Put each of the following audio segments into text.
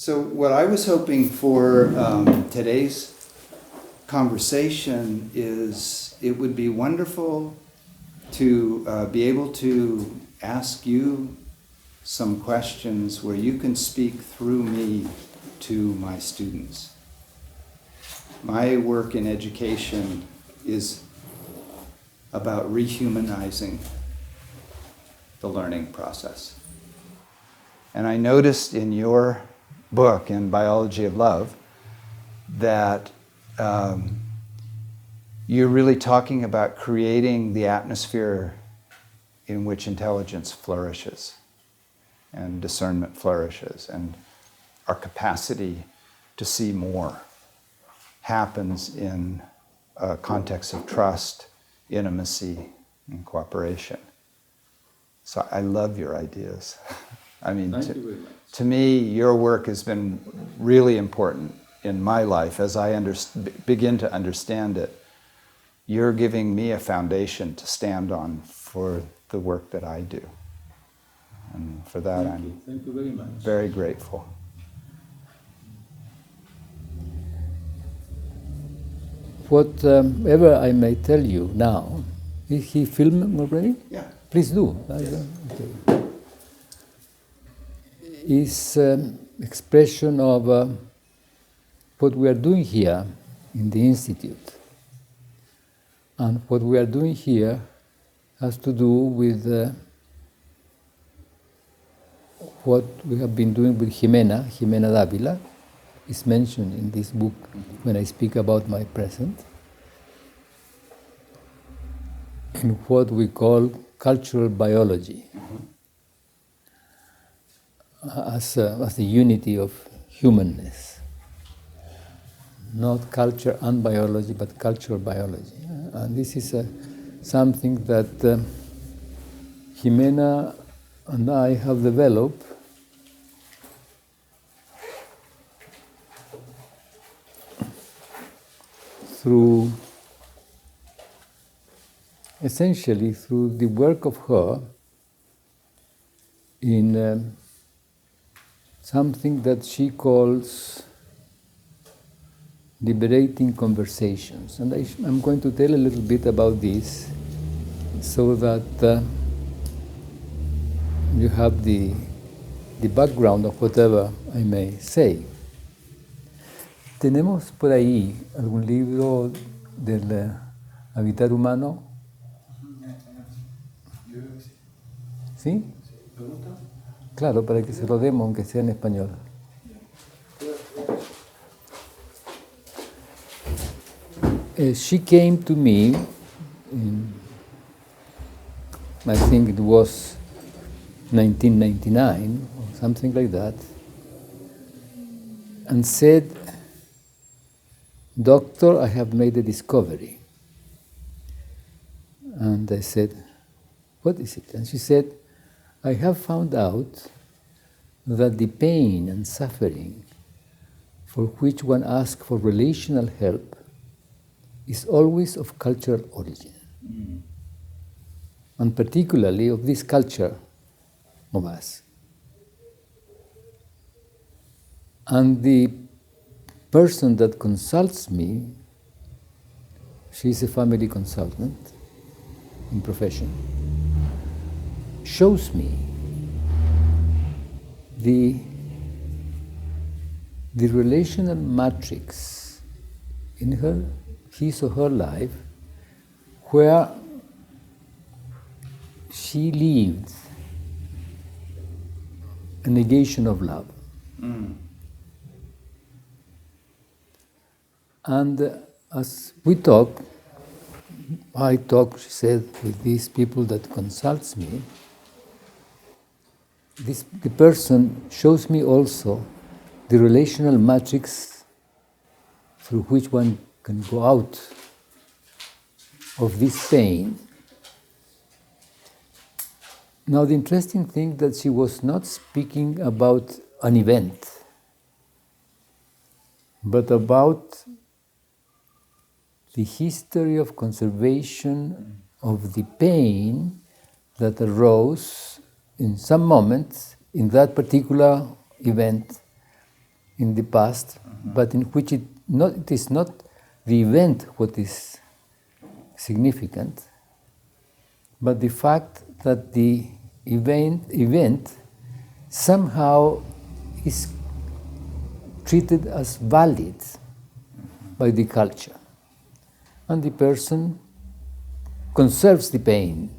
So what I was hoping for today's conversation is it would be wonderful to be able to ask you some questions where you can speak through me to my students. My work in education is about rehumanizing the learning process. And I noticed in your book, in Biology of Love, that you're really talking about creating the atmosphere in which intelligence flourishes and discernment flourishes, and our capacity to see more happens in a context of trust, intimacy, and cooperation. So I love your ideas. I mean, to me, your work has been really important in my life as I begin to understand it. You're giving me a foundation to stand on for the work that I do. And for that, Thank you very much. Very grateful. Whatever I may tell you now, is he filming already? Yeah. Please do. Yes. Okay. Is expression of what we are doing here in the Institute. And what we are doing here has to do with what we have been doing with Jimena Dávila, is mentioned in this book when I speak about my present, in what we call cultural biology, as a unity of humanness. Not culture and biology, but cultural biology. And this is something that Jimena and I have developed essentially through the work of her in something that she calls liberating conversations. And I'm going to tell a little bit about this so that you have the background of whatever I may say. ¿Tenemos por ahí algún libro del habitar humano? ¿Sí? Claro, para que se lo demos, aunque sea en español. She came to me, I think it was 1999 or something like that, and said, "Doctor, I have made a discovery." And I said, "What is it?" And she said, "I have found out that the pain and suffering for which one asks for relational help is always of cultural origin, and particularly of this culture of us. And the person that consults me, she's a family consultant in profession, shows me the relational matrix in his or her life where she lived a negation of love. And as we talk, I talk, she said, with these people that consults me, the person shows me also the relational matrix through which one can go out of this pain. Now, the interesting thing that she was not speaking about an event, but about the history of conservation of the pain that arose in some moments in that particular event in the past, but in which it is not the event what is significant, but the fact that the event somehow is treated as valid by the culture, and the person conserves the pain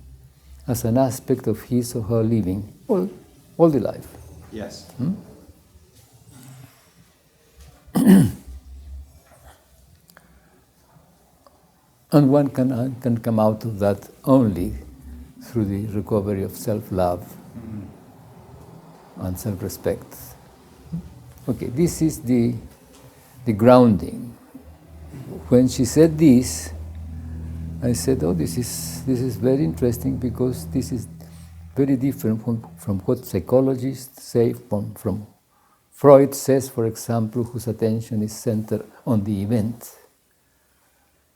as an aspect of his or her living all the life. Yes. And one can come out of that only through the recovery of self-love and self-respect. Okay, this is the grounding. When she said this, I said, oh, this is very interesting, because this is very different from what psychologists say, from Freud says, for example, whose attention is centered on the event,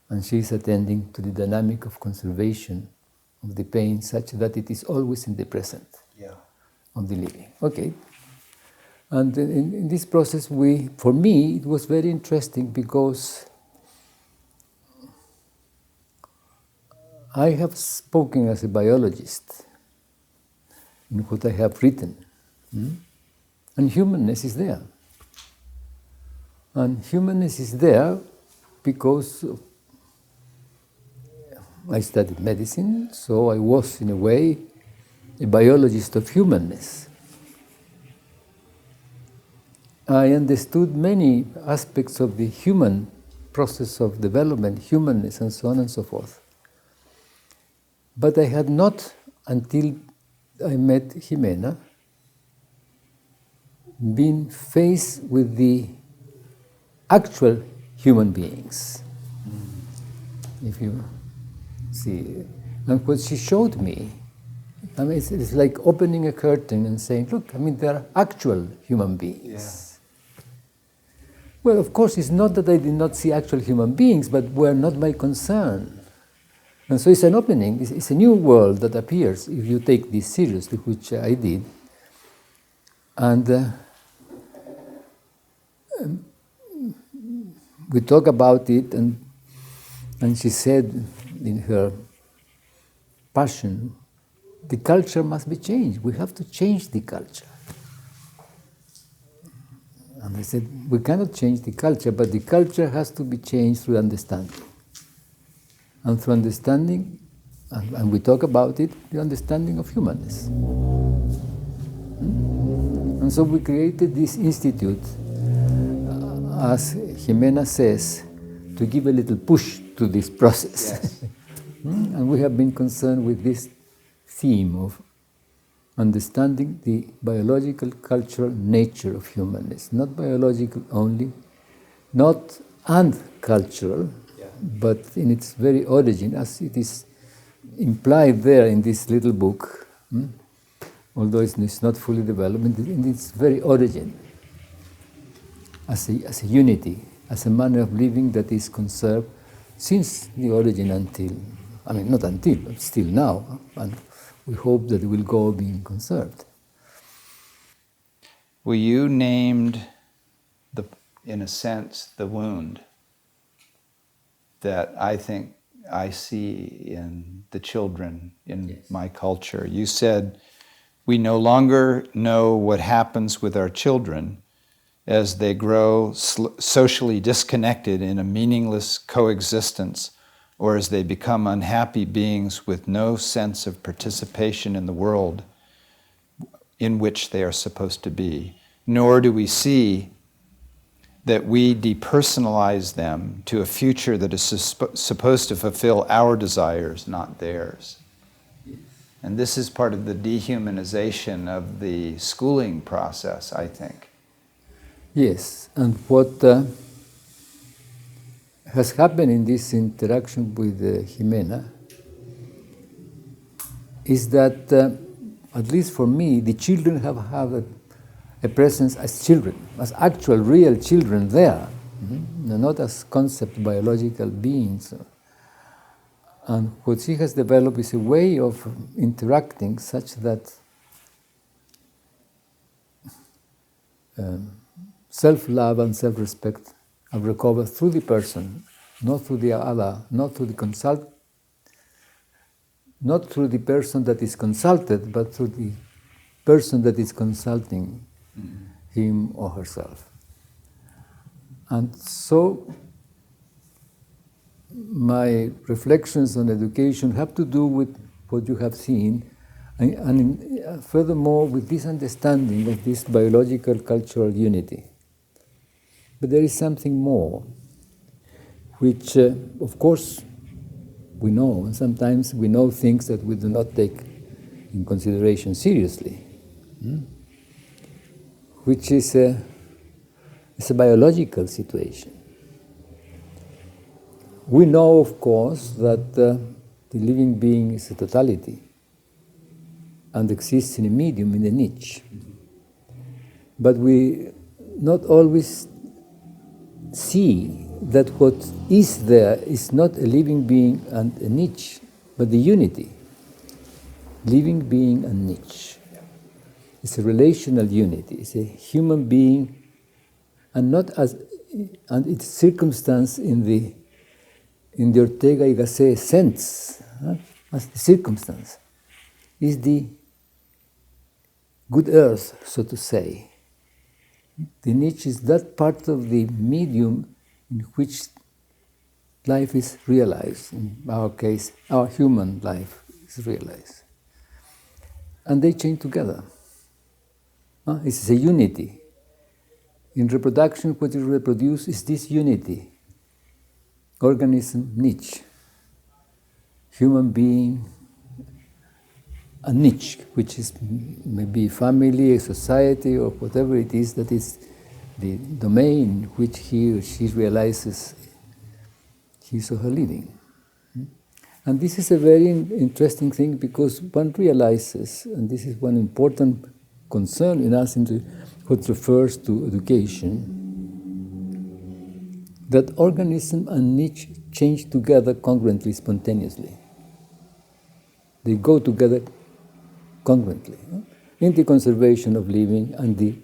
and she is attending to the dynamic of conservation of the pain such that it is always in the present of the living. Okay. And in this process, for me, it was very interesting, because I have spoken as a biologist in what I have written. And humanness is there. And humanness is there because I studied medicine, so I was, in a way, a biologist of humanness. I understood many aspects of the human process of development, humanness, and so on and so forth. But I had not, until I met Jimena, been faced with the actual human beings. If you see. And what she showed me, I mean, it's like opening a curtain and saying, look, I mean, there are actual human beings. Well, of course, it's not that I did not see actual human beings, but were not my concern. And so it's an opening, it's a new world that appears if you take this seriously, which I did. And we talk about it, and she said in her passion, the culture must be changed. We have to change the culture. And I said, we cannot change the culture, but the culture has to be changed through understanding. And through understanding, and we talk about it, the understanding of humanness. And so we created this institute, as Jimena says, to give a little push to this process. Yes. And we have been concerned with this theme of understanding the biological, cultural nature of humanness. Not biological only, not and cultural, but in its very origin, as it is implied there in this little book, although it's not fully developed, in its very origin, as a unity, as a manner of living that is conserved since the origin until, I mean, not until, but still now, and we hope that it will go being conserved. Well, you named, in a sense, the wound that I think I see in the children in my culture. You said, we no longer know what happens with our children as they grow socially disconnected in a meaningless coexistence, or as they become unhappy beings with no sense of participation in the world in which they are supposed to be. Nor do we see that we depersonalize them to a future that is supposed to fulfill our desires, not theirs. And this is part of the dehumanization of the schooling process, I think. Yes, and what has happened in this interaction with Jimena is that, at least for me, the children have a presence as children, as actual, real children there, not as concept biological beings. And what she has developed is a way of interacting such that self-love and self-respect are recovered through the person, not through the other, not through the person that is consulted, but through the person that is consulting him or herself. And so my reflections on education have to do with what you have seen, and furthermore with this understanding of this biological cultural unity. But there is something more, which of course we know, and sometimes we know things that we do not take in consideration seriously, which is it's a biological situation. We know, of course, that the living being is a totality and exists in a medium, in a niche. But we not always see that what is there is not a living being and a niche, but the unity. Living being and niche. It's a relational unity. It's a human being, and not as, and its circumstance in the Ortega y Gasset sense, as the circumstance, is the good earth, so to say. The niche is that part of the medium in which life is realized. In our case, our human life is realized. And they change together. It's a unity. In reproduction, what you reproduce is this unity. Organism, niche. Human being, a niche, which is maybe family, a society, or whatever it is that is the domain in which he or she realizes his or her living. And this is a very interesting thing, because one realizes, and this is one important concern in us in what refers to education, that organism and niche change together congruently, spontaneously. They go together congruently in the conservation of living and the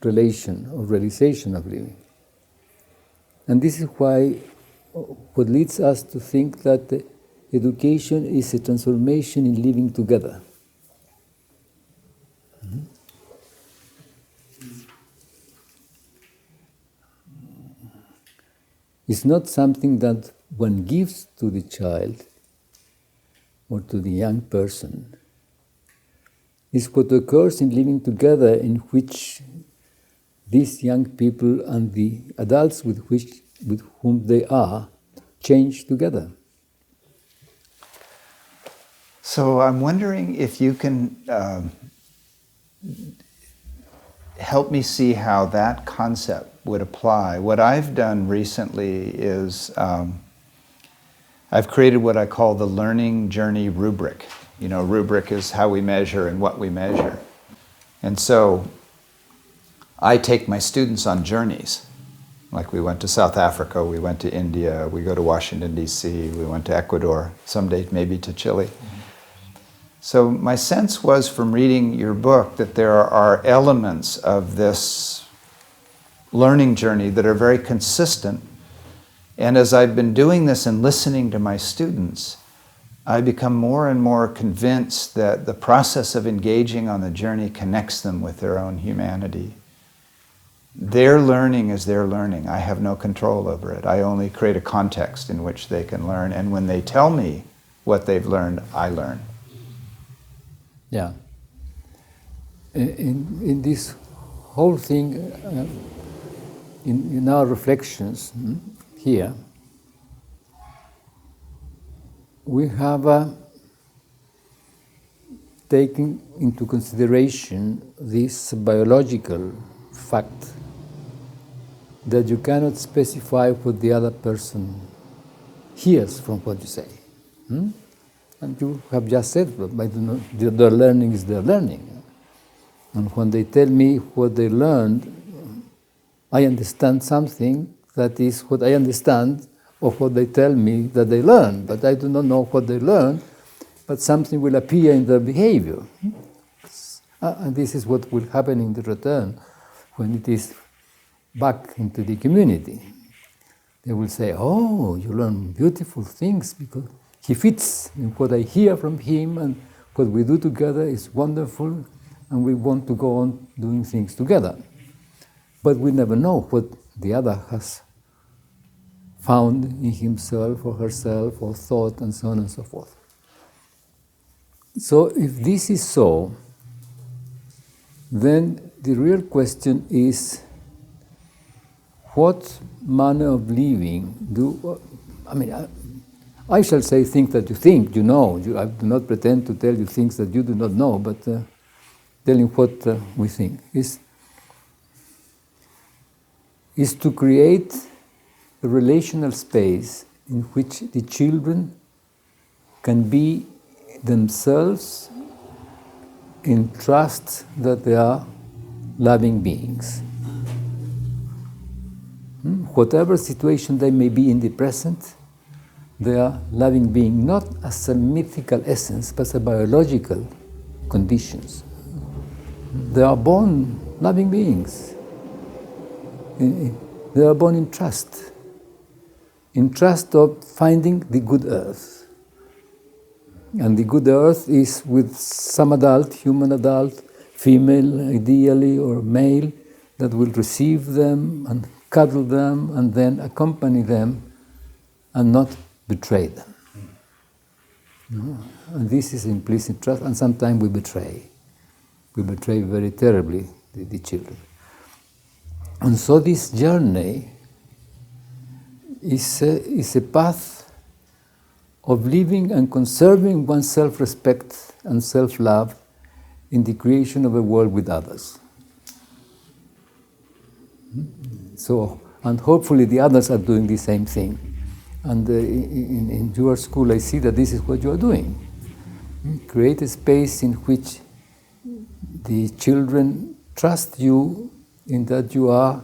relation or realization of living. And this is why what leads us to think that education is a transformation in living together. It's not something that one gives to the child or to the young person. It's what occurs in living together, in which these young people and the adults with whom they are change together. So I'm wondering if you can help me see how that concept would apply. What I've done recently is I've created what I call the learning journey rubric. You know, rubric is how we measure and what we measure. And so I take my students on journeys. Like we went to South Africa, we went to India, we go to Washington, D.C., we went to Ecuador, someday maybe to Chile. So my sense was from reading your book that there are elements of this learning journey that are very consistent. And as I've been doing this and listening to my students, I become more and more convinced that the process of engaging on the journey connects them with their own humanity. Their learning is their learning. I have no control over it. I only create a context in which they can learn. And when they tell me what they've learned, I learn. Yeah. In this whole thing, in our reflections here, we have taken into consideration this biological fact that you cannot specify what the other person hears from what you say. And you have just said, their learning is their learning. And when they tell me what they learned, I understand something that is what I understand of what they tell me that they learned. But I do not know what they learned, but something will appear in their behavior. And this is what will happen in the return when it is back into the community. They will say, oh, you learn beautiful things because he fits in what I hear from him, and what we do together is wonderful, and we want to go on doing things together. But we never know what the other has found in himself or herself or thought and so on and so forth. So if this is so, then the real question is, what manner of living I shall say things that you think you know. I do not pretend to tell you things that you do not know, but telling what we think is to create a relational space in which the children can be themselves in trust that they are loving beings. Whatever situation they may be in the present, they are loving beings, not as a mythical essence, but as biological conditions. They are born loving beings. They are born in trust of finding the good earth. And the good earth is with some adult, human adult, female ideally, or male, that will receive them and cuddle them and then accompany them and not betray them. No? And this is implicit trust, and sometimes we betray. We betray very terribly the children. And so this journey is a path of living and conserving one's self-respect and self-love in the creation of a world with others. So, and hopefully the others are doing the same thing. And in your school I see that this is what you are doing. Create a space in which the children trust you in that you are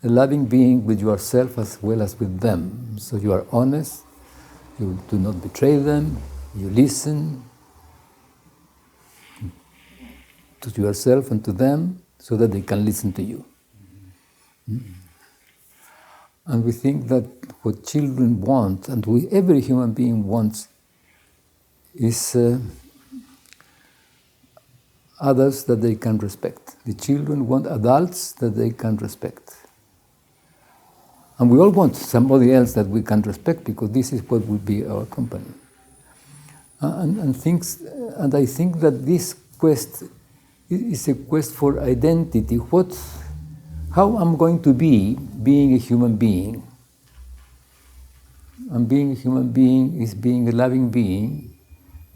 a loving being with yourself as well as with them. So you are honest, you do not betray them, you listen to yourself and to them so that they can listen to you. And we think that what children want, and every human being wants, is others that they can respect. The children want adults that they can respect. And we all want somebody else that we can respect, because this is what will be our company. And I think that this quest is a quest for identity. How I'm going to be being a human being. And being a human being is being a loving being,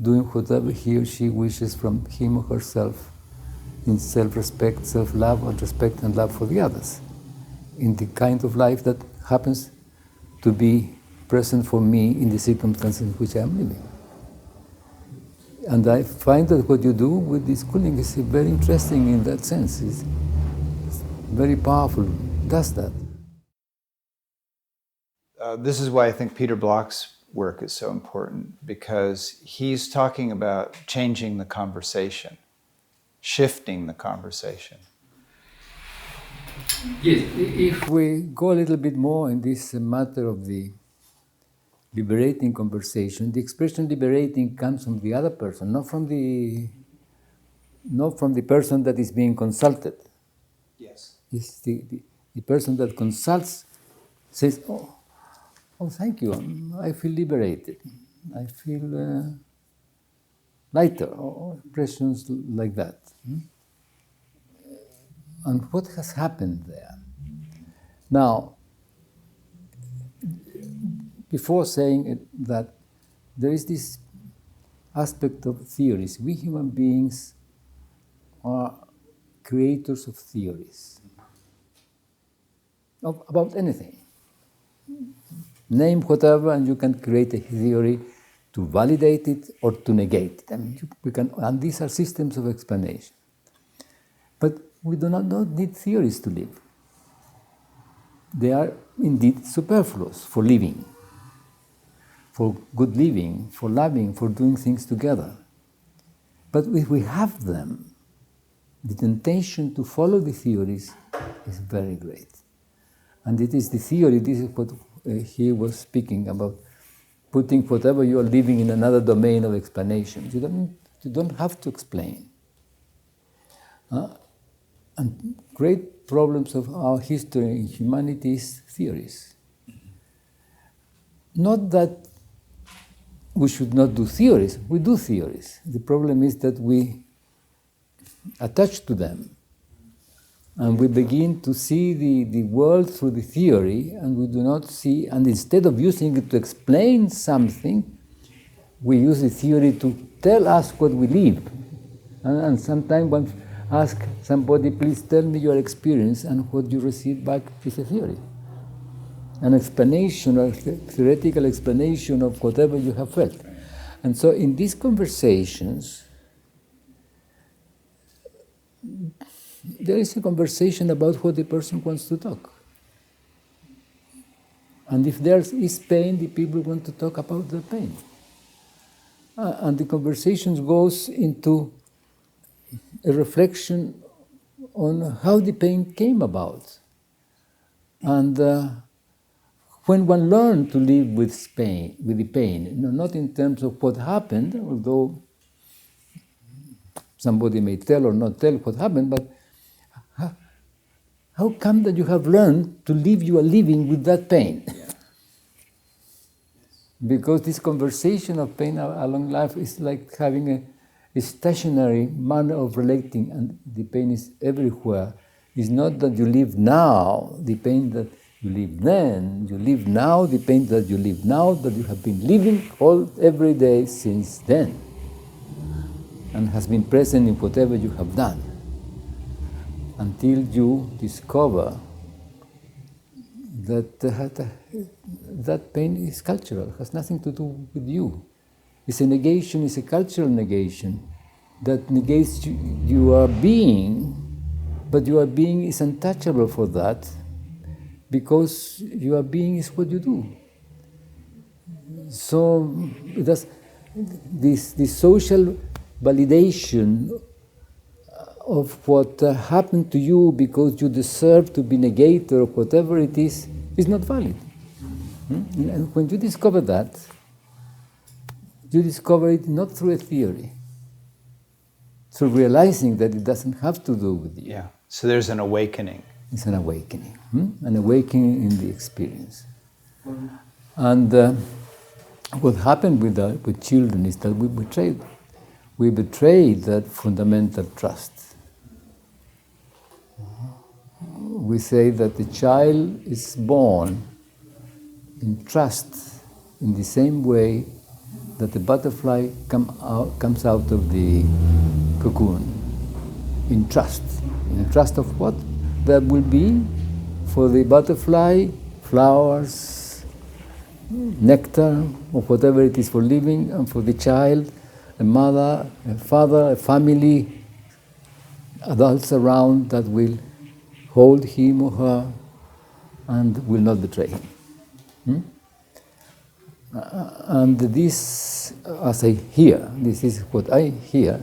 doing whatever he or she wishes from him or herself in self-respect, self-love, and respect and love for the others, in the kind of life that happens to be present for me in the circumstances in which I am living. And I find that what you do with this schooling is very interesting in that sense. It's very powerful. It does that. This is why I think Peter Bloch's work is so important, because he's talking about changing the conversation, shifting the conversation. Yes, if we go a little bit more in this matter of the liberating conversation, the expression liberating comes from the other person, not from the person that is being consulted. Yes. It's the person that consults says, oh, thank you, I feel liberated, I feel lighter, or expressions like that. And what has happened there? Now, before saying that there is this aspect of theories, we human beings are creators of theories about anything. Name whatever, and you can create a theory to validate it or to negate it. I mean, and these are systems of explanation. But we do not need theories to live. They are indeed superfluous for living, for good living, for loving, for doing things together. But if we have them, the temptation to follow the theories is very great. And it is the theory, this is what he was speaking about, putting whatever you are living in another domain of explanation. You don't have to explain. And great problems of our history in humanity is theories. Not that we should not do theories, we do theories. The problem is that we attach to them and we begin to see the world through the theory, and we do not see, and instead of using it to explain something, we use the theory to tell us what we live. And sometimes one asks somebody, please tell me your experience, and what you receive back is a theory. An explanation, a theoretical explanation of whatever you have felt. And so in these conversations, there is a conversation about what the person wants to talk. And if there is pain, the people want to talk about the pain. And the conversation goes into a reflection on how the pain came about. And when one learned to live with the pain, not in terms of what happened, although somebody may tell or not tell what happened, but how come that you have learned to live your living with that pain? Because this conversation of pain along life is like having a stationary manner of relating, and the pain is everywhere. It's not that you live now, the pain that you live then. You live now, the pain that you live now, that you have been living every day since then, and has been present in whatever you have done, until you discover that that pain is cultural, has nothing to do with you. It's a negation, it's a cultural negation that negates your being, but your being is untouchable for that, because your being is what you do. So that's this social validation of what happened to you because you deserve to be negated or whatever it is not valid. And when you discover that, you discover it not through a theory, through realizing that it doesn't have to do with you. Yeah. So there's an awakening. It's an awakening. An awakening in the experience. And what happened with children is that we betrayed that fundamental trust. We say that the child is born in trust in the same way that the butterfly comes out of the cocoon. In trust. In trust of what? There will be for the butterfly flowers, nectar, or whatever it is for living, and for the child, a mother, a father, a family, adults around that will hold him or her and will not betray him. And this, as I hear, this is what I hear,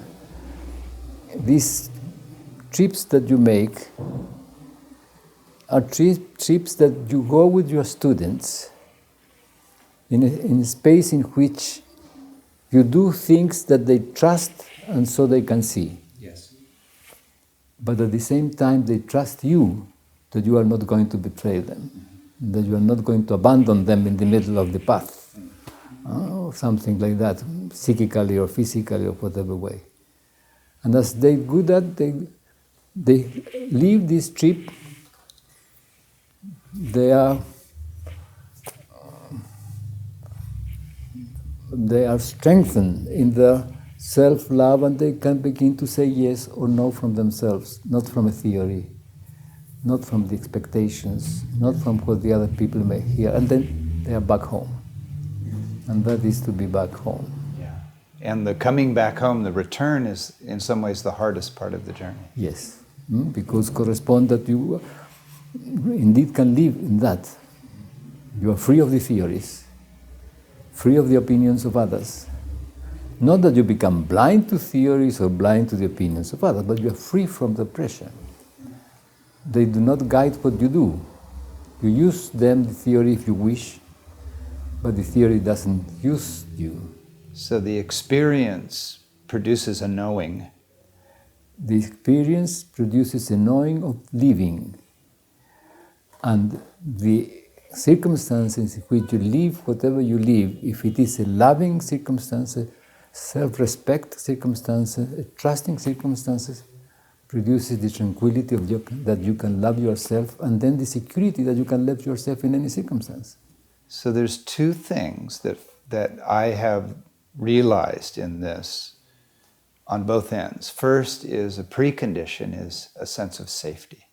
these trips that you make are trips that you go with your students in a space in which you do things that they trust and so they can see. Yes. But at the same time, they trust you that you are not going to betray them, that you are not going to abandon them in the middle of the path, or something like that, psychically or physically or whatever way. And as they do that, they leave this trip, they are strengthened in their self-love, and they can begin to say yes or no from themselves, not from a theory, not from the expectations, not from what the other people may hear, and then they are back home. And that is to be back home. Yeah. And the coming back home, the return, is in some ways the hardest part of the journey. Yes, because correspond that you indeed can live in that. You are free of the theories, free of the opinions of others. Not that you become blind to theories or blind to the opinions of others, but you are free from the pressure. They do not guide what you do. You use them, the theory, if you wish, but the theory doesn't use you. So the experience produces a knowing. The experience produces a knowing of living. And the circumstances in which you live, whatever you live, if it is a loving circumstance, self-respect circumstances, trusting circumstances, produces the tranquility of that you can love yourself, and then the security that you can love yourself in any circumstance. So there's two things that I have realized in this on both ends. First is a precondition is a sense of safety.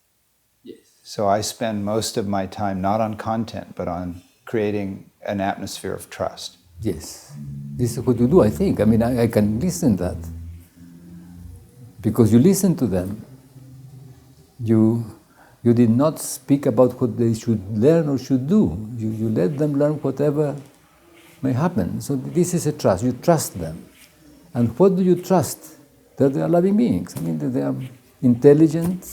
Yes. So I spend most of my time not on content, but on creating an atmosphere of trust. Yes. This is what you do, I think. I mean, I can listen to that. Because you listen to them. You did not speak about what they should learn or should do. You let them learn whatever may happen. So this is a trust. You trust them. And what do you trust? That they are loving beings. I mean, that they are intelligent,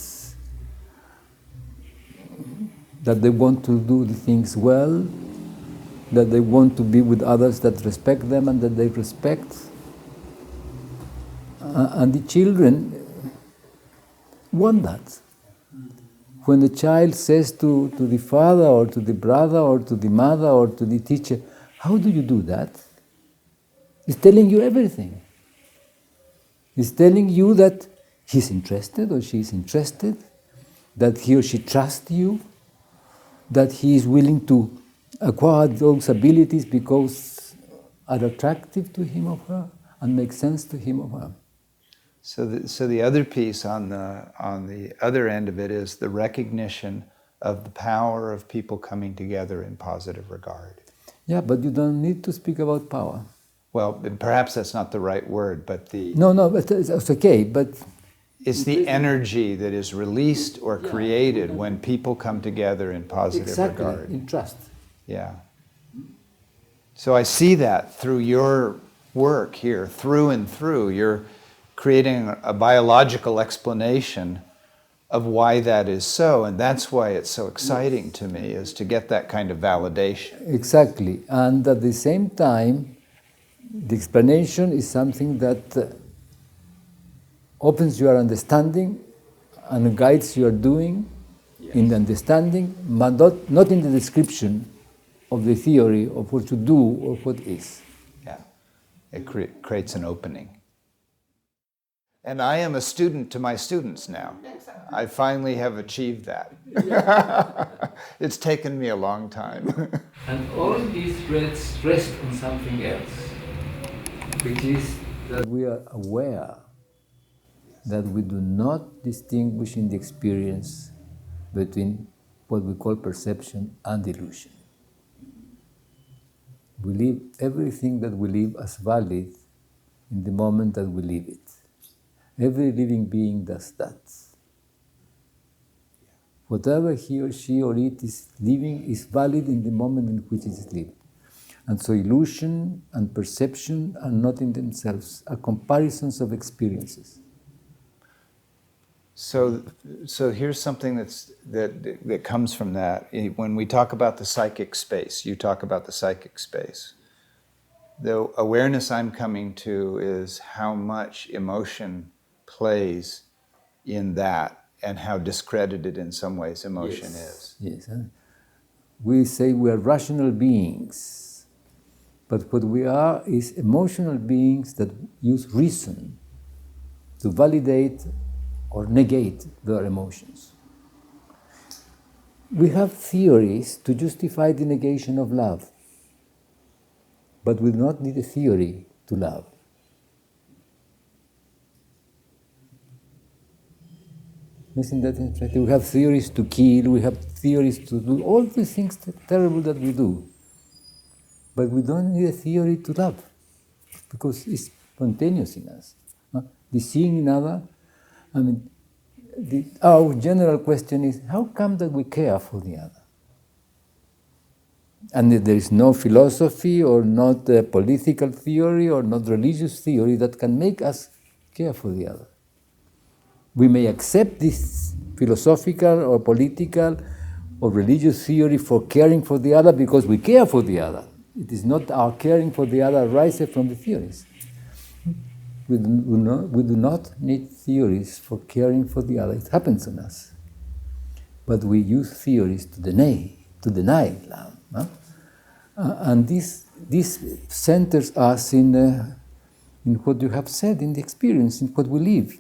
that they want to do the things well, that they want to be with others that respect them and that they respect. And the children want that. When the child says to the father or to the brother or to the mother or to the teacher, how do you do that? He's telling you everything. He's telling you that he's interested or she is interested, that he or she trusts you, that he is willing to acquire those abilities because are attractive to him or her and make sense to him or her. So the other piece on the other end of it is the recognition of the power of people coming together in positive regard. Yeah, but you don't need to speak about power. Well, perhaps that's not the right word, but No, but it's okay, but... It's the energy that is released or created when people come together in positive regard. Exactly, in trust. Yeah. So I see that through your work here, through and through. You're creating a biological explanation of why that is so, and that's why it's so exciting to me, is to get that kind of validation. Exactly, and at the same time, the explanation is something that opens your understanding and guides your doing in the understanding, but not in the description of the theory of what to do or what is. Yeah, it creates an opening. And I am a student to my students now. I finally have achieved that. It's taken me a long time. And all these threads rest on something else, which is that we are aware that we do not distinguish in the experience between what we call perception and illusion. We live everything that we live as valid in the moment that we live it. Every living being does that. Whatever he or she or it is living is valid in the moment in which it is lived. And so illusion and perception are not in themselves, are comparisons of experiences. So here's something that comes from that. When we talk about the psychic space, you talk about the psychic space. The awareness I'm coming to is how much emotion plays in that and how discredited in some ways emotion is. Yes. We say we are rational beings, but what we are is emotional beings that use reason to validate or negate their emotions. We have theories to justify the negation of love, but we do not need a theory to love. Isn't that interesting? We have theories to kill, we have theories to do all the things terrible that we do, but we don't need a theory to love, because it's spontaneous in us. The seeing in other, I mean, our general question is, how come that we care for the other? And there is no philosophy or not a political theory or not religious theory that can make us care for the other. We may accept this philosophical or political or religious theory for caring for the other because we care for the other. It is not our caring for the other arises from the theories. We do not need theories for caring for the other. It happens in us. But we use theories to deny love. Huh? And this centers us in what you have said, in the experience, in what we live.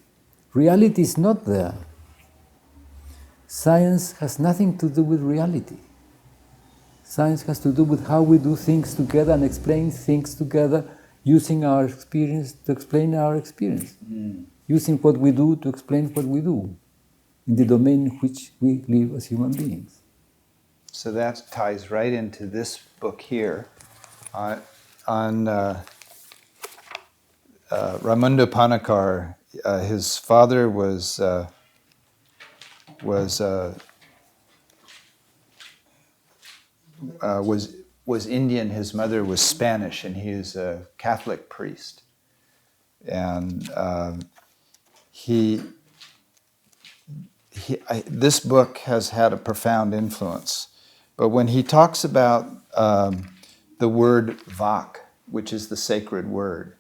Reality is not there. Science has nothing to do with reality. Science has to do with how we do things together and explain things together, using our experience to explain our experience. Using what we do to explain what we do in the domain in which we live as human beings. So that ties right into this book here on Raimundo Panikkar. His father was Indian. His mother was Spanish, and he is a Catholic priest. And this book has had a profound influence. But when he talks about the word vak, which is the sacred word,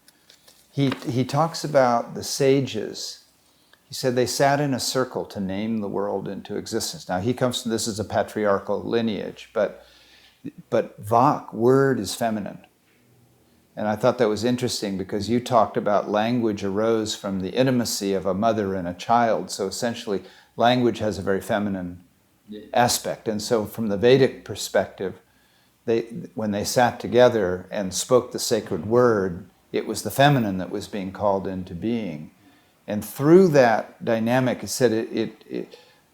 he talks about the sages. He said they sat in a circle to name the world into existence. Now he comes from, this is a patriarchal lineage, but vak, word, is feminine. And I thought that was interesting because you talked about language arose from the intimacy of a mother and a child. So essentially, language has a very feminine aspect. And so from the Vedic perspective, when they sat together and spoke the sacred word, it was the feminine that was being called into being. And through that dynamic, it said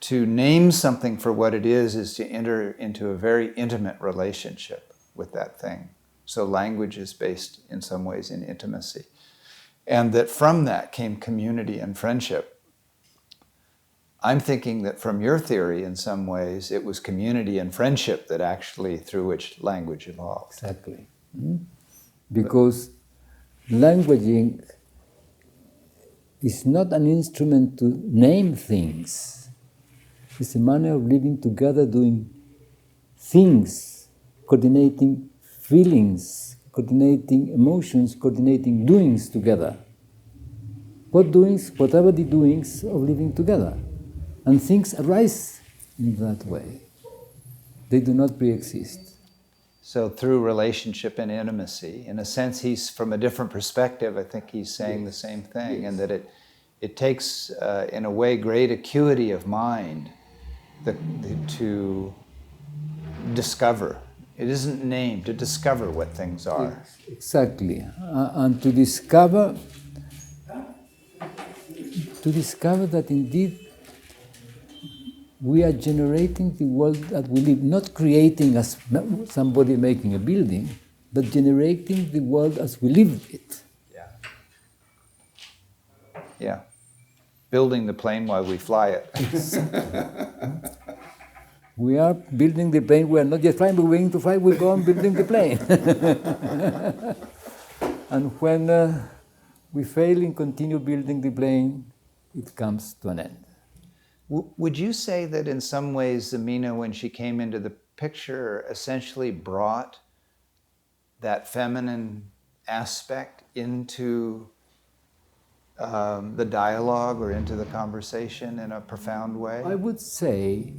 to name something for what it is to enter into a very intimate relationship with that thing. So language is based in some ways in intimacy. And that from that came community and friendship. I'm thinking that from your theory, in some ways, it was community and friendship that actually, through which language evolved. Exactly. Because languaging is not an instrument to name things. It's a manner of living together, doing things, coordinating feelings, coordinating emotions, coordinating doings together. Whatever the doings of living together. And things arise in that way. They do not pre-exist. So through relationship and intimacy, in a sense, he's from a different perspective. I think he's saying the same thing, and that it takes, in a way, great acuity of mind to discover. It isn't named, to discover what things are. Exactly, and to discover that indeed we are generating the world that we live, not creating as somebody making a building, but generating the world as we live it. Yeah. Building the plane while we fly it. We are building the plane, we are not just flying, but we're going to fly, we go on building the plane. And when we fail and continue building the plane, it comes to an end. Would you say that in some ways Amina, when she came into the picture, essentially brought that feminine aspect into the dialogue or into the conversation in a profound way? I would say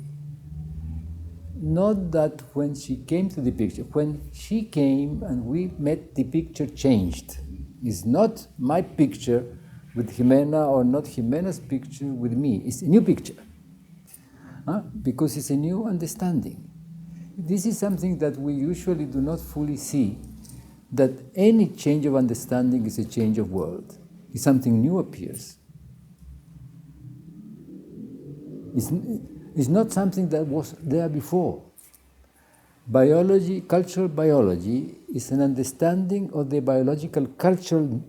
not that when she came to the picture. When she came and we met, the picture changed. It's not my picture with Jimena or not Jimena's picture with me. It's a new picture. Because it's a new understanding. This is something that we usually do not fully see, that any change of understanding is a change of world. If something new appears. It's not something that was there before. Biology, cultural biology, is an understanding of the biological cultural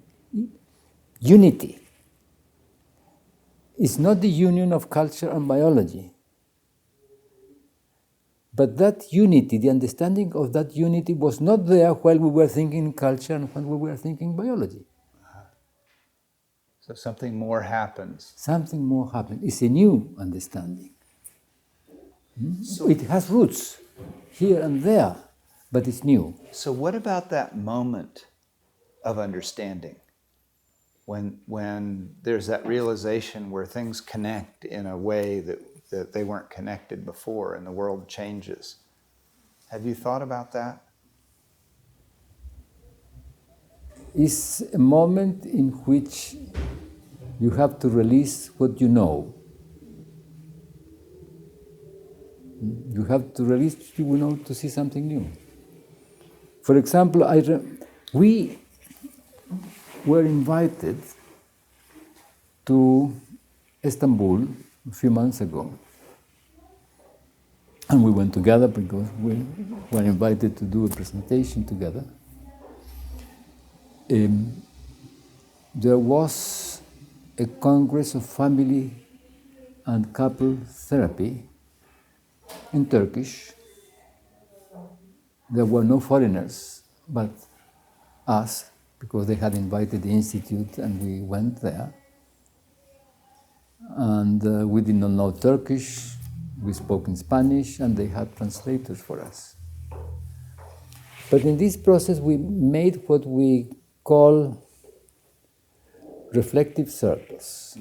unity. It's not the union of culture and biology. But that unity, the understanding of that unity was not there while we were thinking culture and when we were thinking biology. So something more happens. Something more happened. It's a new understanding. So, It has roots here and there, but it's new. so what about that moment of understanding? When there's that realization where things connect in a way that they weren't connected before and the world changes. Have you thought about that? It's a moment in which you have to release what you know. You have to release what you know to see something new. For example, we were invited to Istanbul a few months ago. And we went together because we were invited to do a presentation together. There was a Congress of Family and Couple Therapy in Turkish. There were no foreigners, but us, because they had invited the Institute and we went there. And we did not know Turkish, we spoke in Spanish, and they had translators for us. But in this process, we made what we call reflective circles,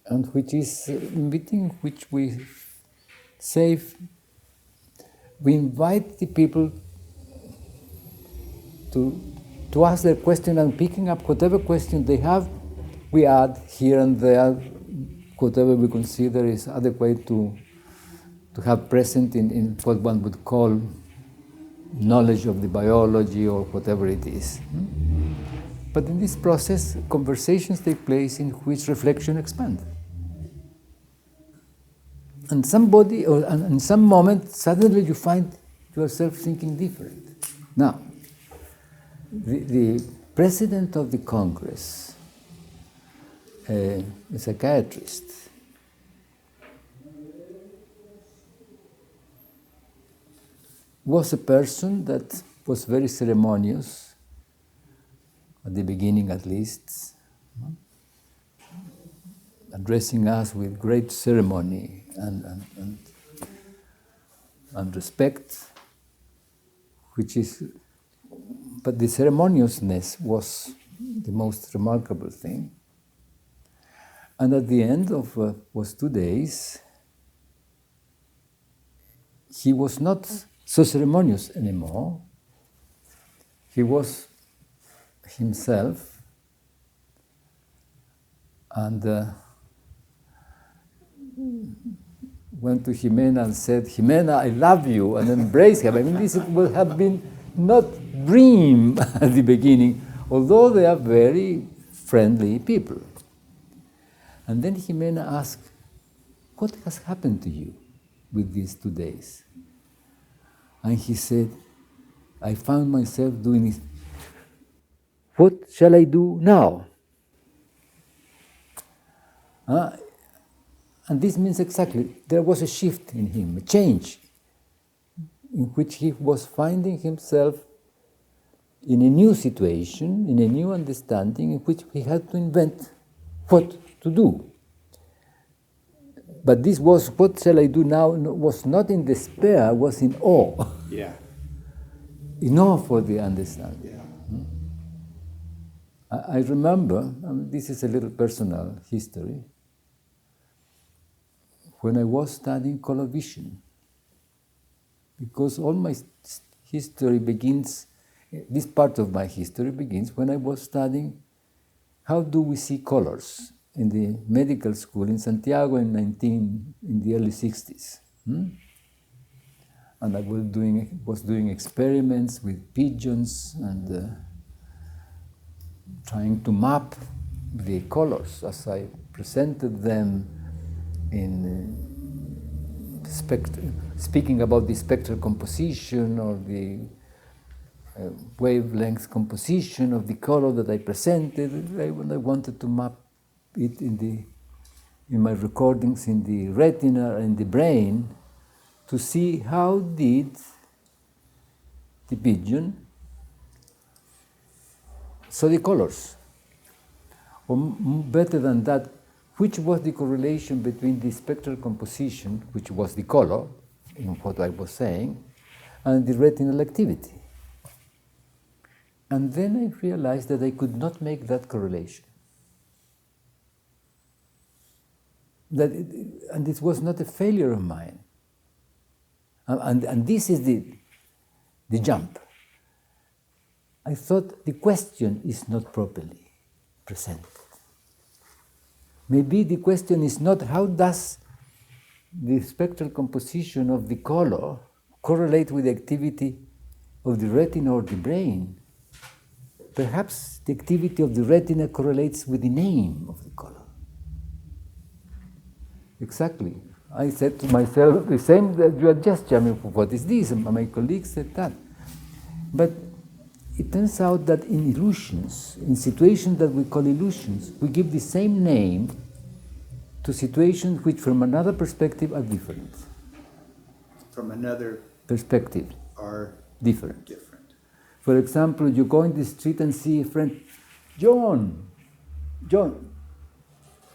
and which is a meeting which we invite the people to ask their question, and picking up whatever question they have, we add here and there whatever we consider is adequate to have present in what one would call knowledge of the biology or whatever it is. But in this process, conversations take place in which reflection expands. And in some moment, suddenly you find yourself thinking different. Now, the president of the Congress, a psychiatrist, was a person that was very ceremonious, at the beginning at least, addressing us with great ceremony and respect, but the ceremoniousness was the most remarkable thing. And at the end of was 2 days, he was not so ceremonious anymore. He was himself, and went to Jimena and said, "Jimena, I love you," and embraced her. I mean, this would have been not dream at the beginning, although they are very friendly people. And then Jimena asked, "What has happened to you with these 2 days?" And he said, "I found myself doing this. What shall I do now?" And this means exactly, there was a shift in him, a change, in which he was finding himself in a new situation, in a new understanding, in which he had to invent what to do. But this was, what shall I do now, was not in despair, was in awe. Yeah. In awe for the understanding. Yeah. I remember, this is a little personal history, when I was studying color vision, because all my history begins, this part of my history begins when I was studying how do we see colors in the medical school in Santiago in the early 60s. And I was doing experiments with pigeons and trying to map the colors as I presented them in speaking about the spectral composition or the wavelength composition of the color that I presented. When I wanted to map it in my recordings in the retina and the brain to see how did the pigeon saw the colors. Or better than that, which was the correlation between the spectral composition, which was the color, in what I was saying, and the retinal activity. And then I realized that I could not make that correlation. And it was not a failure of mine. And this is the jump. I thought the question is not properly presented. Maybe the question is not how does the spectral composition of the color correlate with the activity of the retina or the brain. Perhaps the activity of the retina correlates with the name of the color. Exactly. I said to myself the same that you had just, I mean, what is this? And my colleague said that. But it turns out that in illusions, in situations that we call illusions, we give the same name to situations which from another perspective are different. From another perspective are different. different. For example, you go in the street and see a friend, John,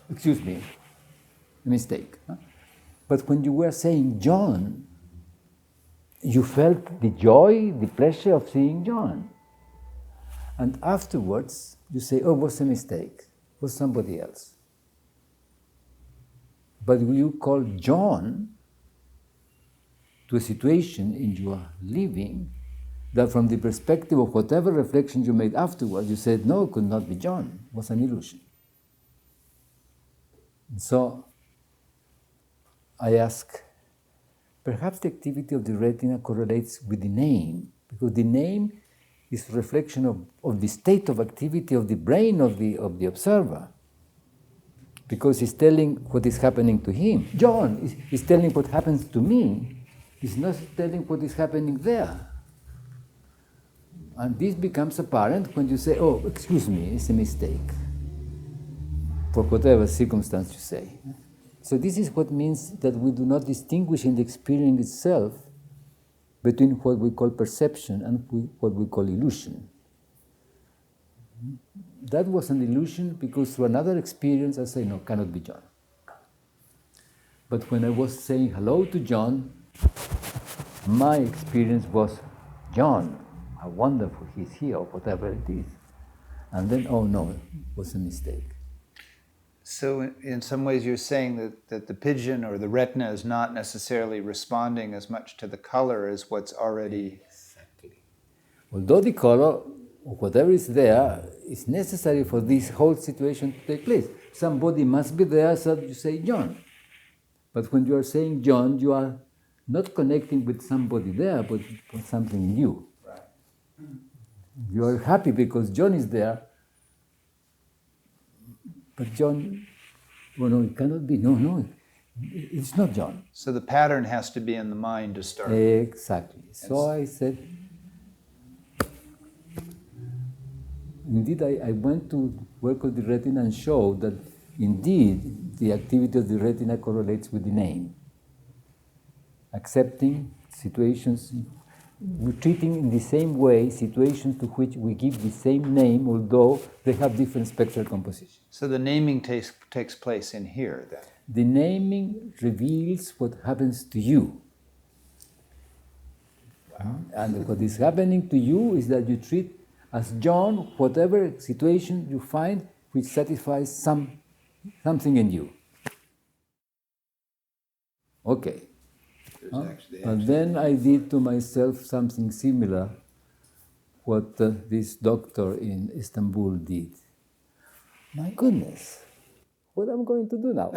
excuse me, a mistake. Huh? But when you were saying John, you felt the joy, the pleasure of seeing John. And afterwards, you say, oh, it was a mistake, it was somebody else. But you call John to a situation in your living that from the perspective of whatever reflection you made afterwards, you said, no, it could not be John, it was an illusion. And so I ask, perhaps the activity of the retina correlates with the name, because the name is a reflection of the state of activity of the brain of the observer. Because he's telling what is happening to him. John is telling what happens to me. He's not telling what is happening there. And this becomes apparent when you say, oh, excuse me, it's a mistake. For whatever circumstance you say. So this is what means that we do not distinguish in the experience itself between what we call perception and what we call illusion. That was an illusion because through another experience I say, no, cannot be John. But when I was saying hello to John, my experience was, John, how wonderful he's here, or whatever it is. And then, oh no, it was a mistake. So in some ways you're saying that the pigeon or the retina is not necessarily responding as much to the color as what's already... Exactly. Although the color, or whatever is there, is necessary for this whole situation to take place. Somebody must be there, so you say John. But when you are saying John, you are not connecting with somebody there, but with something in you. Right. You are happy because John is there, but John, oh no, it cannot be. No, it's not John. So the pattern has to be in the mind to start. Exactly. So I said, indeed, I went to work with the retina and show that indeed the activity of the retina correlates with the name. Accepting situations, we're treating in the same way situations to which we give the same name, although they have different spectral compositions. So the naming takes place in here, then? The naming reveals what happens to you. Wow. And what is happening to you is that you treat as John whatever situation you find which satisfies something in you. Okay. And then I did to myself something similar what this doctor in Istanbul did. My goodness, what am I going to do now?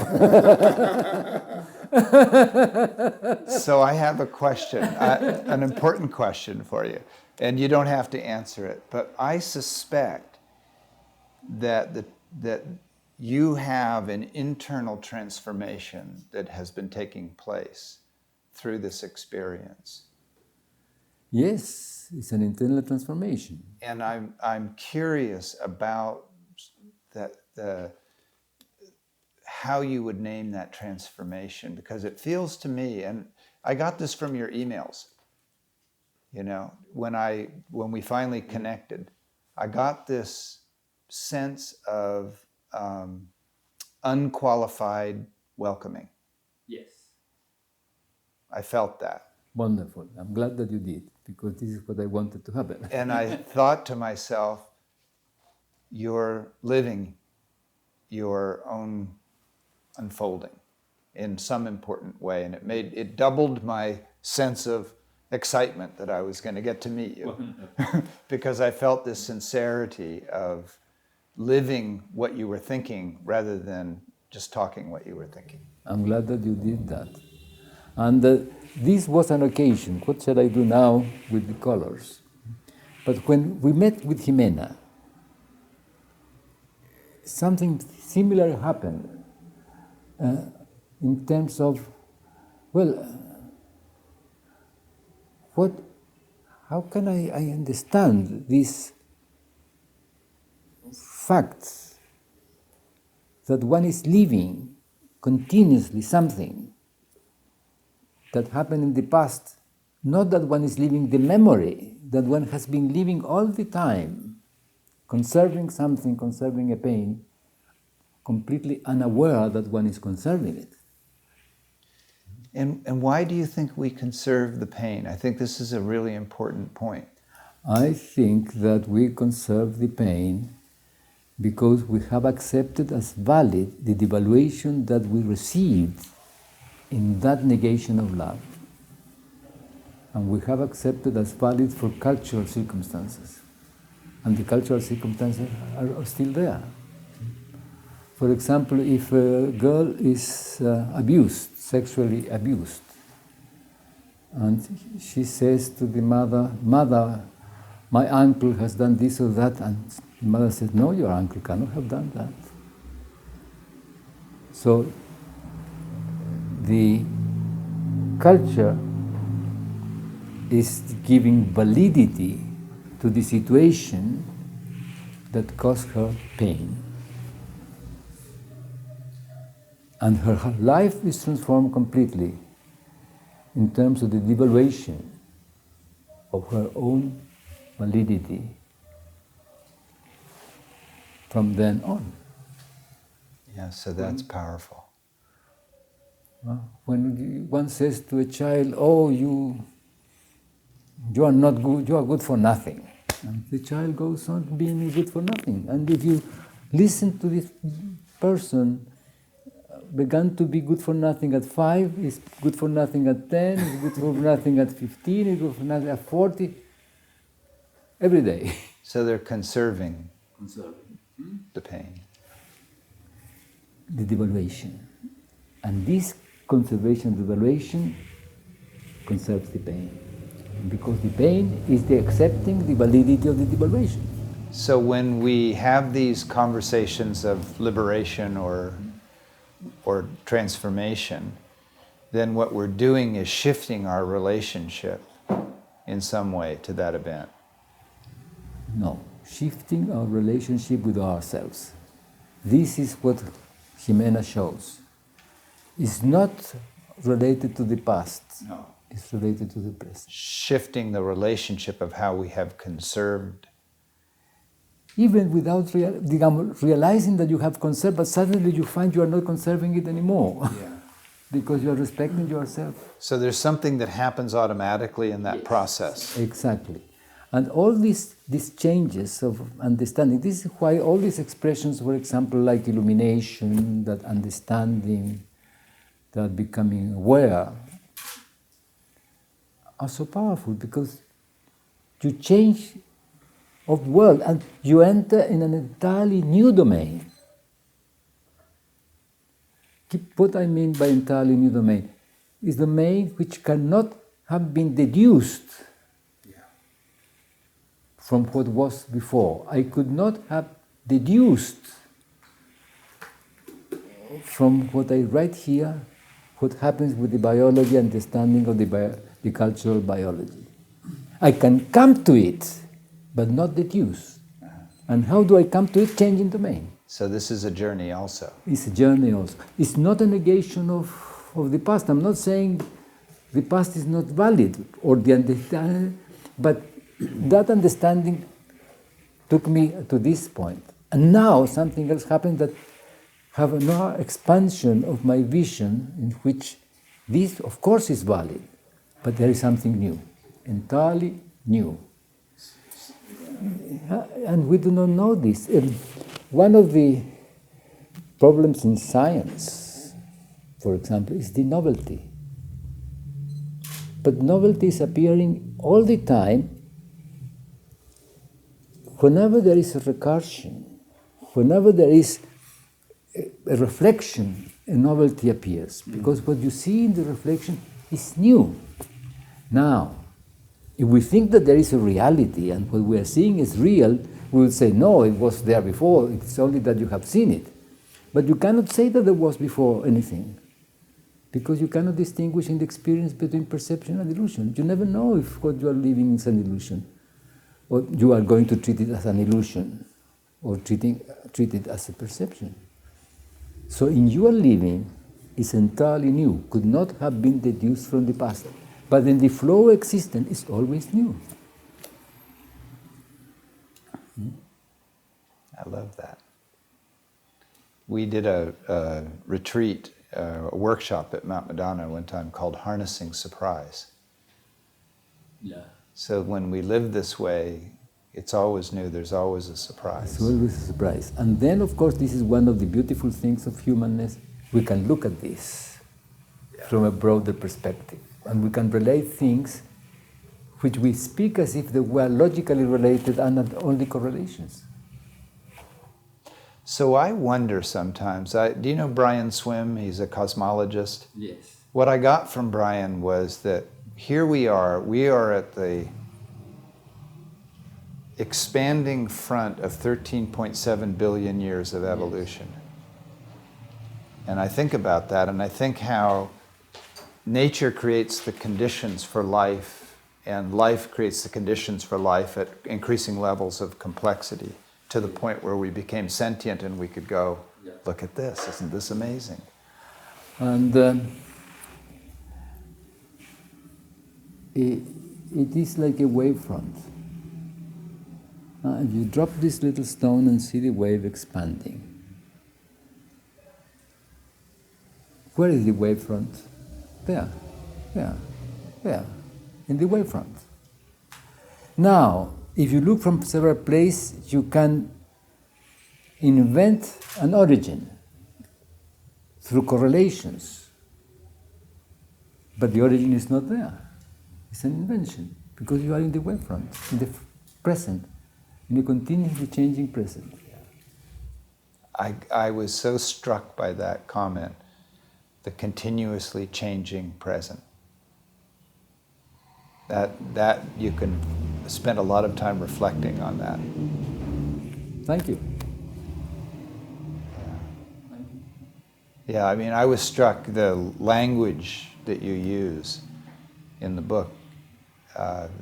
So I have a question, an important question for you, and you don't have to answer it, but I suspect that you have an internal transformation that has been taking place through this experience. Yes, it's an internal transformation. And I'm curious about how you would name that transformation, because it feels to me, and I got this from your emails, when we finally connected, I got this sense of unqualified welcoming. Yes. I felt that. Wonderful. I'm glad that you did, because this is what I wanted to happen. And I thought to myself, you're living your own unfolding in some important way. And it doubled my sense of excitement that I was going to get to meet you. Because I felt this sincerity of living what you were thinking rather than just talking what you were thinking. I'm glad that you did that. And this was an occasion. What shall I do now with the colors? But when we met with Jimena, something similar happened in terms of, how can I understand these facts that one is living continuously something that happened in the past, not that one is living the memory that one has been living all the time, conserving something, conserving a pain, completely unaware that one is conserving it. And why do you think we conserve the pain? I think this is a really important point. I think that we conserve the pain because we have accepted as valid the devaluation that we received in that negation of love. And we have accepted as valid for cultural circumstances. And the cultural circumstances are still there. For example, if a girl is abused, sexually abused, and she says to the mother, "Mother, my uncle has done this or that," and the mother says, "No, your uncle cannot have done that." So the culture is giving validity to the situation that caused her pain. And her life is transformed completely in terms of the devaluation of her own validity from then on. Yeah, so that's powerful. When one says to a child, "Oh, you are not good, you are good for nothing," and the child goes on being good for nothing. And if you listen to this person, began to be good for nothing at 5, is good for nothing at 10, is good for nothing at 15, is good for nothing at 40, every day. So they're conserving the pain. The devaluation. And this conservation, devaluation, conserves the pain. Because the pain is the accepting the validity of the devaluation. So when we have these conversations of liberation or transformation, then what we're doing is shifting our relationship in some way to that event. No, shifting our relationship with ourselves. This is what Jimena shows. It's not related to the past. No. It's related to the present. Shifting the relationship of how we have conserved. Even without realizing that you have conserved, but suddenly you find you are not conserving it anymore. Yeah. Because you are respecting yourself. So there's something that happens automatically in that process. Exactly. And all these changes of understanding, this is why all these expressions, for example, like illumination, that understanding, that becoming aware, are so powerful, because you change of world and you enter in an entirely new domain. What I mean by entirely new domain is domain which cannot have been deduced from what was before. I could not have deduced from what I write here what happens with the biology understanding of the cultural biology. I can come to it, but not deduce. And how do I come to it? Changing domain. So this is a journey also. It's a journey also. It's not a negation of the past. I'm not saying the past is not valid or the understanding, but that understanding took me to this point. And now something else happened that have another expansion of my vision in which this, of course, is valid, but there is something new, entirely new. And we do not know this. One of the problems in science, for example, is the novelty. But novelty is appearing all the time. Whenever there is a recursion, whenever there is a reflection, a novelty appears, because what you see in the reflection is new. Now, if we think that there is a reality and what we are seeing is real, we will say, no, it was there before, it's only that you have seen it. But you cannot say that there was before anything, because you cannot distinguish in the experience between perception and illusion. You never know if what you are living is an illusion, or you are going to treat it as an illusion, or treat it as a perception. So in your living is entirely new, could not have been deduced from the past. But in the flow existence is always new. I love that. We did a retreat, a workshop at Mount Madonna one time called Harnessing Surprise. Yeah. So when we live this way, it's always new, there's always a surprise. It's always a surprise. And then, of course, this is one of the beautiful things of humanness. We can look at this from a broader perspective. And we can relate things which we speak as if they were logically related and not only correlations. So I wonder sometimes, do you know Brian Swim? He's a cosmologist. Yes. What I got from Brian was that here we are at the expanding front of 13.7 billion years of evolution. And I think about that, and I think how nature creates the conditions for life, and life creates the conditions for life at increasing levels of complexity, to the point where we became sentient and we could go, look at this, isn't this amazing? And it is like a wavefront. You drop this little stone and see the wave expanding. Where is the wavefront? There, in the wavefront. Now, if you look from several places, you can invent an origin through correlations. But the origin is not there. It's an invention, because you are in the wavefront, in the present, in a continuously changing present. I was so struck by that comment, the continuously changing present. That you can spend a lot of time reflecting on that. Thank you. Yeah, I mean, I was struck the language that you use in the book.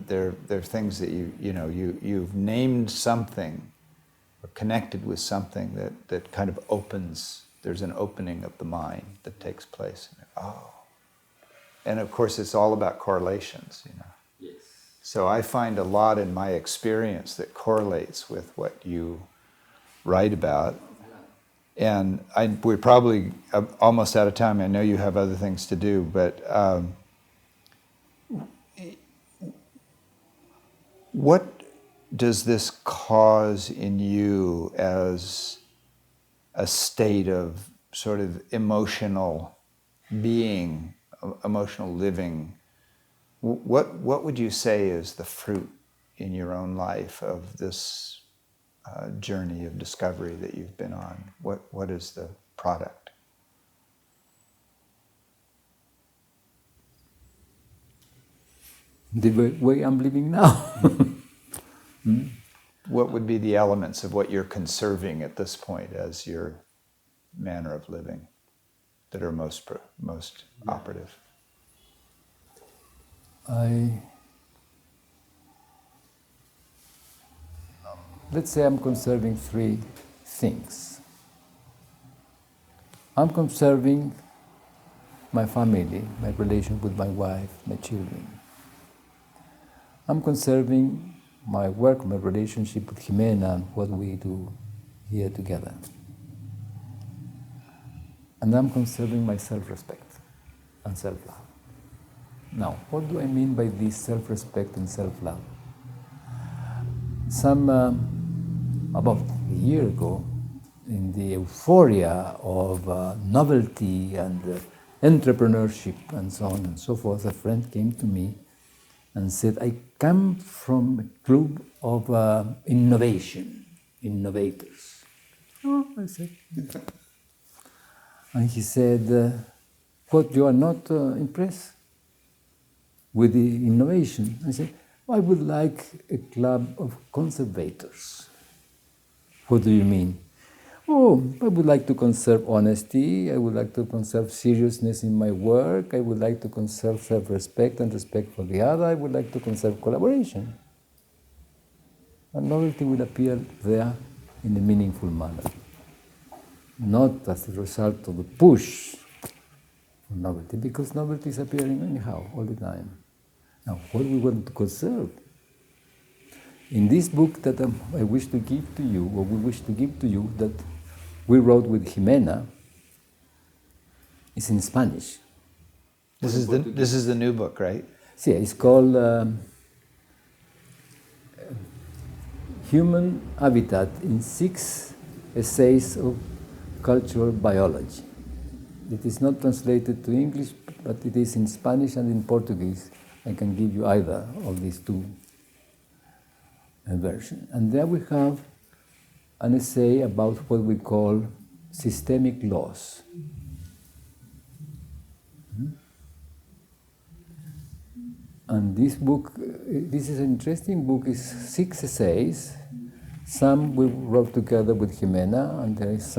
There are things that you've named something or connected with something that kind of opens. There's an opening of the mind that takes place. And of course, it's all about correlations, Yes. So I find a lot in my experience that correlates with what you write about. And we're probably almost out of time. I know you have other things to do, but what does this cause in you as a state of sort of emotional being, emotional living? What would you say is the fruit in your own life of this journey of discovery that you've been on? What is the product? The way I'm living now. What would be the elements of what you're conserving at this point as your manner of living that are most operative? Let's say I'm conserving three things. I'm conserving my family, my relation with my wife, my children. I'm conserving my work, my relationship with Jimena, and what we do here together. and I'm conserving my self-respect and self-love. Now, what do I mean by this self-respect and self-love? About a year ago, in the euphoria of novelty and entrepreneurship and so on and so forth, a friend came to me and said, I come from a club of innovators. Oh, I said. And he said, what, you are not impressed with the innovation? I said, I would like a club of conservators. What do you mean? Oh, I would like to conserve honesty, I would like to conserve seriousness in my work, I would like to conserve self-respect and respect for the other, I would like to conserve collaboration. And novelty will appear there in a meaningful manner, not as a result of the push for novelty, because novelty is appearing anyhow, all the time. Now, what we want to conserve? In this book that I wish to give to you, or we wish to give to you, that we wrote with Jimena, is in Spanish. This is the new book, right? Yeah, it's called Human Habitat in 6 Essays of Cultural Biology. It is not translated to English, but it is in Spanish and in Portuguese. I can give you either of these two versions. And there we have an essay about what we call systemic laws. And this book, this is an interesting book, it's 6 essays. Some we wrote together with Jimena, and there is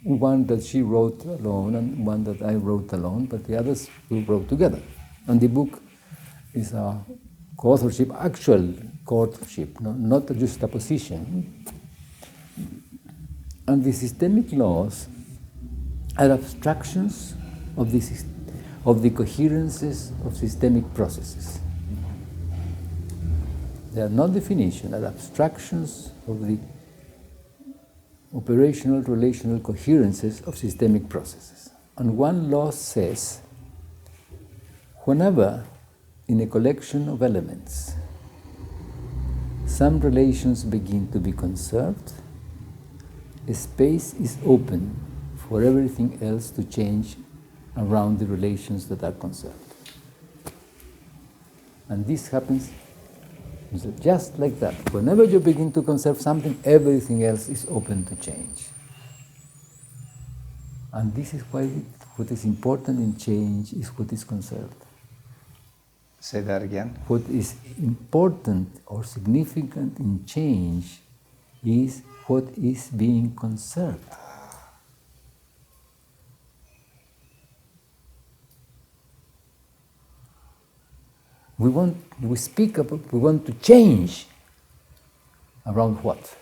one that she wrote alone and one that I wrote alone, but the others we wrote together. And the book is a co-authorship, actual co-authorship, not a juxtaposition. And the systemic laws are abstractions of the coherences of systemic processes. They are not definitions, they are abstractions of the operational relational coherences of systemic processes. And one law says, whenever in a collection of elements some relations begin to be conserved, a space is open for everything else to change around the relations that are conserved. And this happens just like that. Whenever you begin to conserve something, everything else is open to change. And this is why what is important in change is what is conserved. Say that again. What is important or significant in change is what is being conserved. We want to change around what?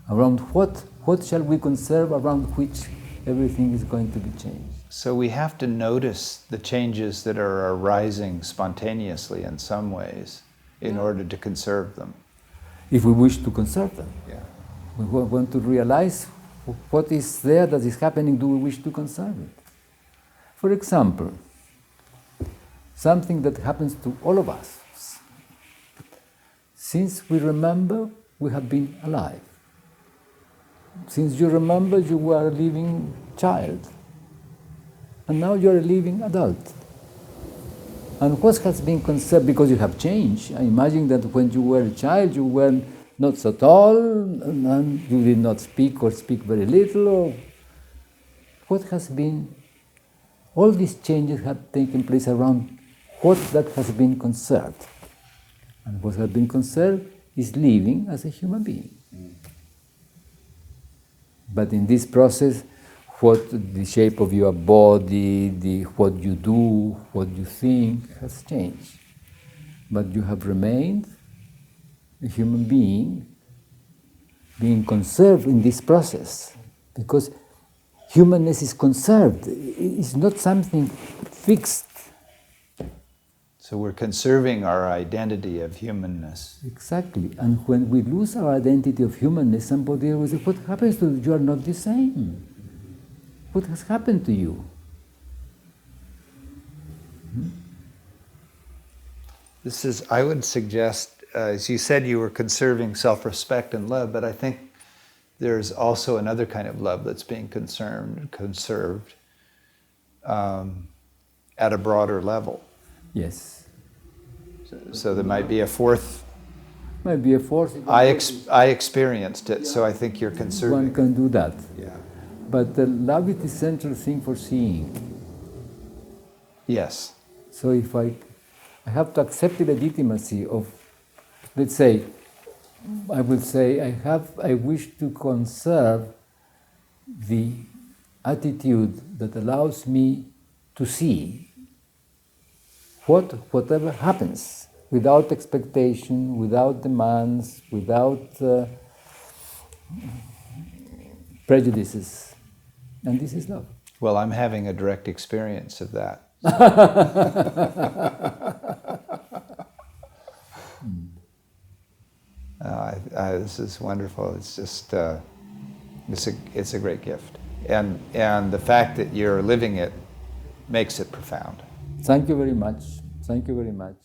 Around what? What shall we conserve around which everything is going to be changed? So we have to notice the changes that are arising spontaneously in some ways in order to conserve them. If we wish to conserve them. Yeah. We want to realize what is there that is happening, do we wish to conserve it? For example, something that happens to all of us. Since we remember, we have been alive. Since you remember, you were a living child. And now you are a living adult. And what has been conserved, because you have changed. I imagine that when you were a child, you were not so tall, and you did not speak or speak very little. Or what has been, all these changes have taken place around what that has been conserved. And what has been conserved is living as a human being. But in this process, what the shape of your body, what you do, what you think has changed. But you have remained a human being conserved in this process. Because humanness is conserved. It's not something fixed. So we're conserving our identity of humanness. Exactly. And when we lose our identity of humanness, somebody will say, what happens to you? You are not the same. What has happened to you? This is, I would suggest, as you said, you were conserving self-respect and love, but I think there's also another kind of love that's being conserved at a broader level. Yes. So there might be a fourth. Might be a fourth. I experienced it, so I think you're conserving. One can do that. Yeah. But love is the central thing for seeing. Yes. So if I have to accept the legitimacy of, let's say, I will say I wish to conserve the attitude that allows me to see whatever happens, without expectation, without demands, without prejudices. And this is love. Well, I'm having a direct experience of that. This is wonderful. It's just, it's a great gift. And the fact that you're living it makes it profound. Thank you very much. Thank you very much.